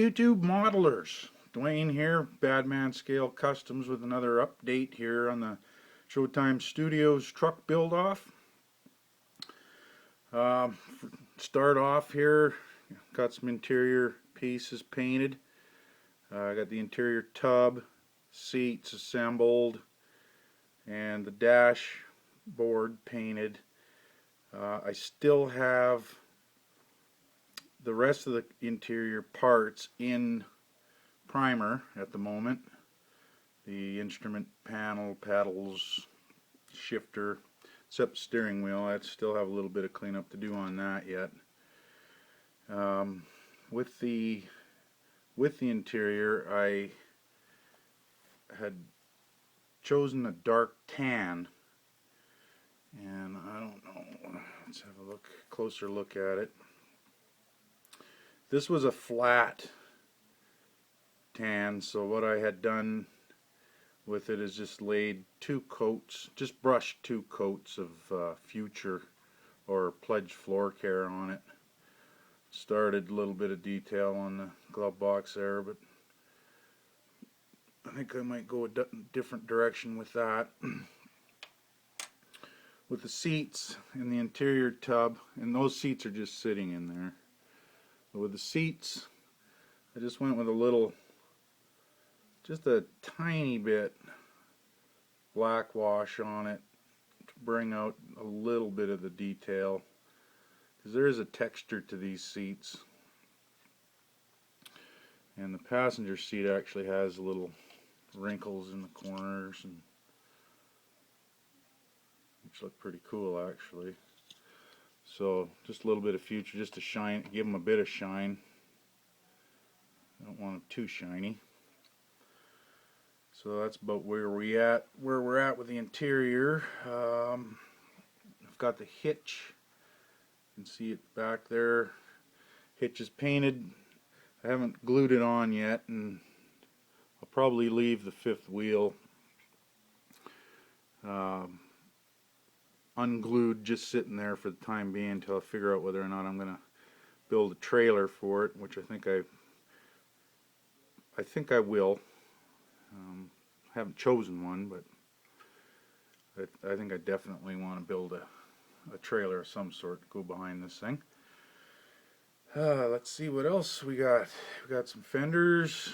YouTube modelers. Dwayne here, Badman Scale Customs with another update here on the Showtime Studios truck build off. Start off here, got some interior pieces painted. I got the interior tub, seats assembled, and the dashboard painted. I still have the rest of the interior parts in primer at the moment. The instrument panel, pedals, shifter, except steering wheel. I still have a little bit of cleanup to do on that yet. With the interior, I had chosen a dark tan, and I don't know. Let's have a closer look at it. This was a flat tan, so what I had done with it is just laid brushed two coats of Future or Pledge floor care on it. Started a little bit of detail on the glove box there, but I think I might go a different direction with that. With the seats in the interior tub, and those seats are just sitting in there. But with the seats, I just went with just a tiny bit black wash on it to bring out a little bit of the detail, because there is a texture to these seats. And the passenger seat actually has little wrinkles in the corners, which look pretty cool actually. So just a little bit of Future just to shine, give them a bit of shine. I don't want them too shiny. So that's about where we're at with the interior. I've got the hitch. You can see it back there. Hitch is painted. I haven't glued it on yet, and I'll probably leave the fifth wheel unglued, just sitting there for the time being until I figure out whether or not I'm going to build a trailer for it, which I think I will. I haven't chosen one, but I think I definitely want to build a trailer of some sort to go behind this thing. Let's see what else we got. We got some fenders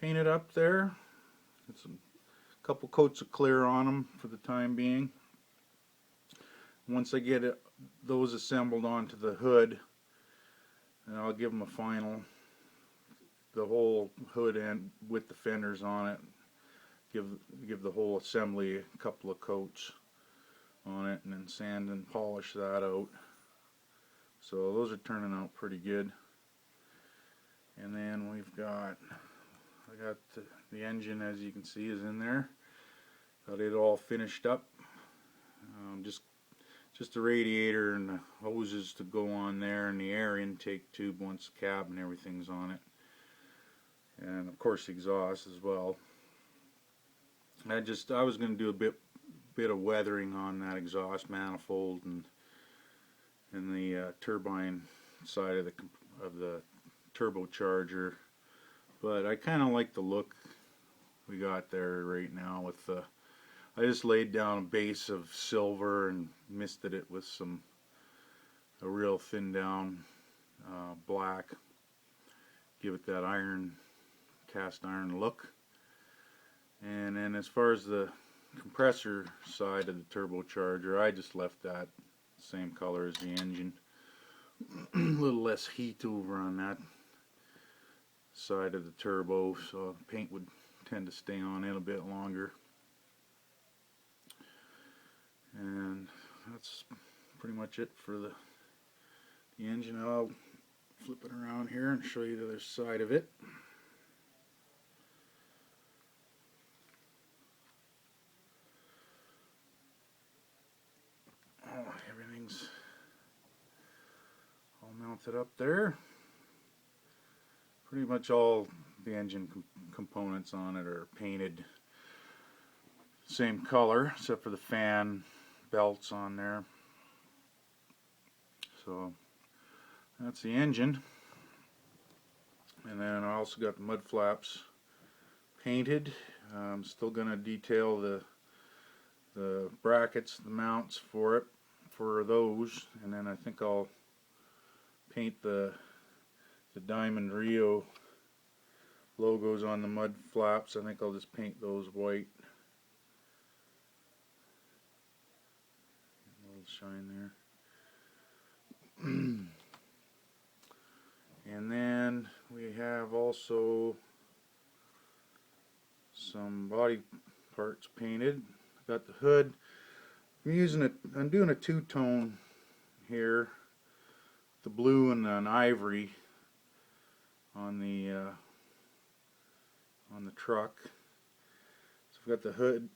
painted up there. Got a couple coats of clear on them for the time being. Once I get those assembled onto the hood, and I'll give them the whole hood and with the fenders on it, give the whole assembly a couple of coats on it, and then sand and polish that out. So those are turning out pretty good. And then I got the engine, as you can see, is in there. Got it all finished up. Just the radiator and the hoses to go on there, and the air intake tube once the cab and everything's on it, and of course the exhaust as well. I was going to do a bit of weathering on that exhaust manifold and the turbine side of the turbocharger, but I kind of like the look we got there right now with the. I just laid down a base of silver and misted it with a real thin down black. Give it that cast iron look. And then as far as the compressor side of the turbocharger, I just left that same color as the engine. A little less heat over on that side of the turbo, so the paint would tend to stay on it a bit longer. And that's pretty much it for the engine. I'll flip it around here and show you the other side of it. Oh, everything's all mounted up there. Pretty much all the engine components on it are painted same color, except for the fan belts on there. So that's the engine. also got the mud flaps painted. I'm still going to detail the brackets, the mounts for those, and then I think I'll paint the Diamond Rio logos on the mud flaps. I think I'll just paint those white. A little shine there. And then we have also some body parts painted. Got the hood. I'm doing a two-tone here, the blue and an ivory on the truck. So I've got the hood.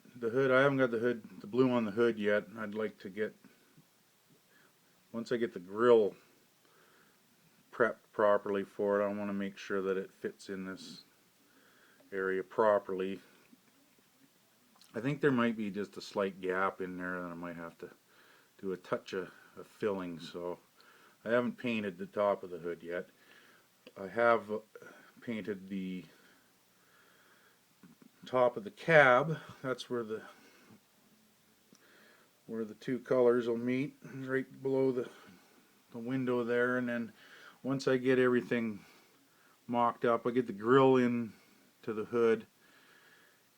I haven't got the blue on the hood yet. I'd like to get, once I get the grill prepped properly for it, I want to make sure that it fits in this area properly. I think there might be just a slight gap in there that I might have to do a touch of filling, so I haven't painted the top of the hood yet. I have painted the top of the cab. That's where the two colors will meet, right below the window there. And then once I get everything mocked up, I get the grill in to the hood,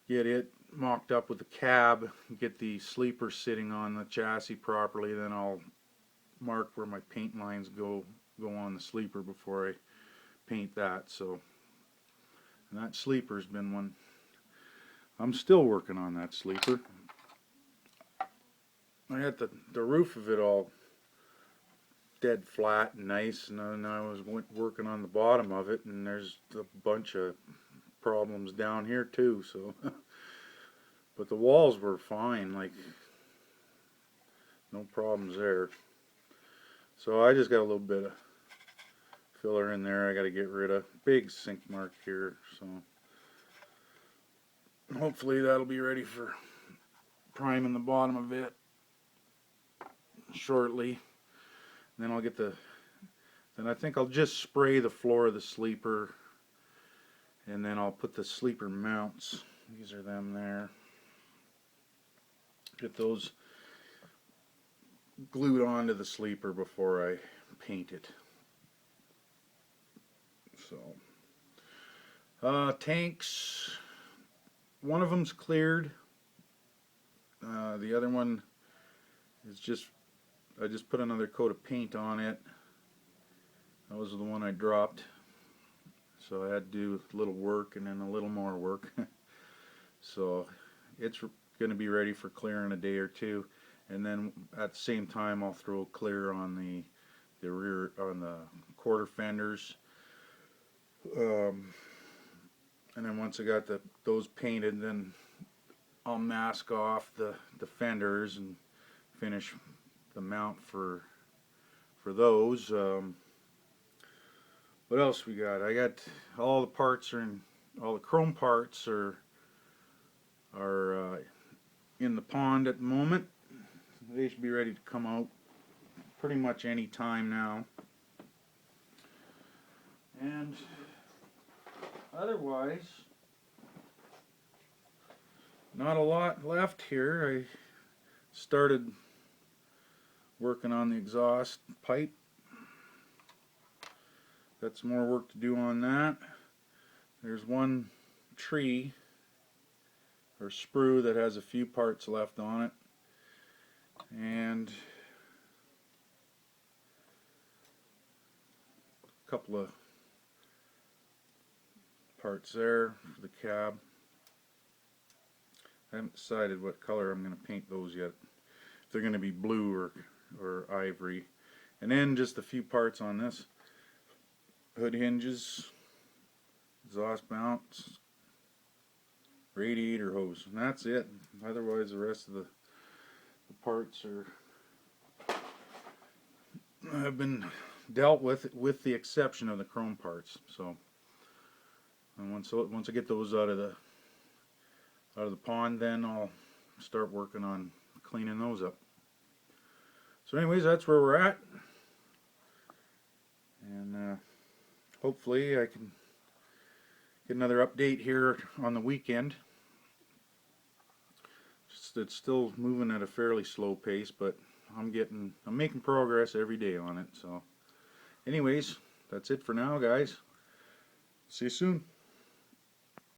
get it mocked up with the cab, get the sleeper sitting on the chassis properly, then I'll mark where my paint lines go on the sleeper before I paint that. So, and that sleeper's been one. I'm still working on that sleeper. I got the roof of it all dead flat and nice, and then I was working on the bottom of it, and there's a bunch of problems down here too. So, but the walls were fine, like no problems there. So I just got a little bit of filler in there I got to get rid of. Big sink mark here, so hopefully that'll be ready for priming the bottom of it shortly. And then I'll get then I think I'll just spray the floor of the sleeper, and then I'll put the sleeper mounts. These are them there. Get those glued onto the sleeper before I paint it. So, tanks. One of them's cleared. The other one is I just put another coat of paint on it. That was the one I dropped. So I had to do a little work and then a little more work. So it's going to be ready for clear in a day or two. And then at the same time I'll throw clear on the rear, on the quarter fenders. And then once I got those painted, then I'll mask off the fenders and finish the mount for those. What else we got? I got all the parts all the chrome parts are in the pond at the moment. They should be ready to come out pretty much any time now. And otherwise, not a lot left here. I started working on the exhaust pipe. Got some more work to do on that. There's one tree or sprue that has a few parts left on it, and a couple of parts there for the cab. I haven't decided what color I'm going to paint those yet. If they're going to be blue or ivory. And then just a few parts on this. Hood hinges, exhaust mounts, radiator hose, and that's it. Otherwise the rest of the parts have been dealt with the exception of the chrome parts. So, and once I get those out of the pond, then I'll start working on cleaning those up. So anyways, that's where we're at, and hopefully I can Get another update here on the weekend. It's still moving at a fairly slow pace, but I'm making progress every day on it. So anyways, that's it for now, guys. See you soon.